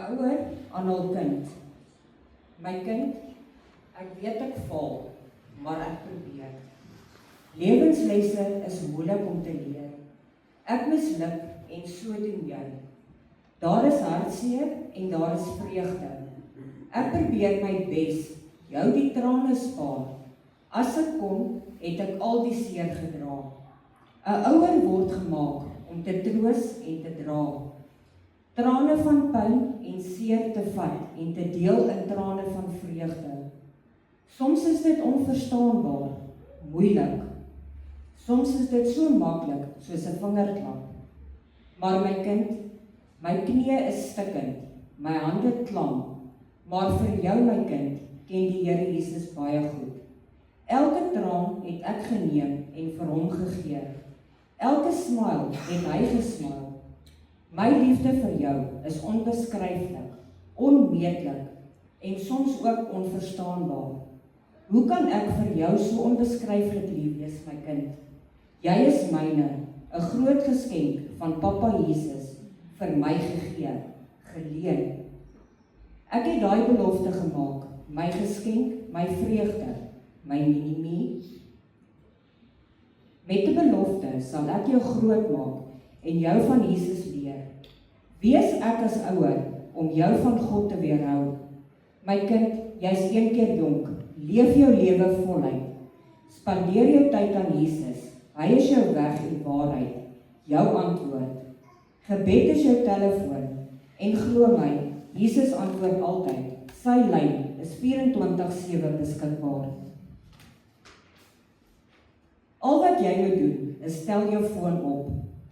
ouer aan hul kind. My kind, ek weet ek val, maar ek probeer. Lewenslesse is moeilik om te leer. Ek misluk en so doen jy. Daar is hartseer en daar is vreugde. Ek probeer my bes, jou die trane spaar. As ek kon, het ek al die seer gedra. 'n Ouer word gemaak om te troos en te dra. Trane van pyn en seer te vat en te deel in trane van vreugde. Soms is dit onverstaanbaar, moeilik. Soms is dit so maklik soos 'n vingerklap. Maar my kind, my knieë is stikkend, my hande klam. Maar vir jou my kind, ken die Here Jesus baie goed. Elke traan het ek geneem en vir hom gegee. Elke smile het hy gesmaal. My liefde vir jou is onbeskryflik, onmeetlik en soms ook onverstaanbaar. Hoe kan ek vir jou so onbeskryflik lief wees, my kind? Jy is myne, 'n groot geskenk van Papa Jesus, vir my gegee, geleen. Ek het daai belofte gemaak, my geskenk, my vreugde, my minimie. Met 'n belofte sal ek jou groot maak en jou van Jesus leer. Wees ek as ouer om jou van God te weerhou. My kind, jy's een keer jonk, leef jou lewe voluit. Spandeer jou tyd aan Jesus, hy is jou weg en waarheid, jou antwoord. Gebed is jou telefoon en glo my, Jesus antwoord altyd. Sy lyn is 24/7 beskikbaar. Al wat jy moet doen, is stel jou foon op,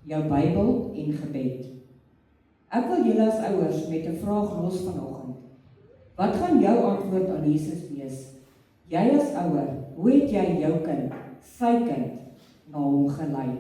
jou Bybel en gebed. Ek wil julle as ouers met 'n vraag los vanoggend. Wat gaan jou antwoord aan Jesus wees? Jy as ouer, hoe het jy jou kind, sy kind, na hom gelei?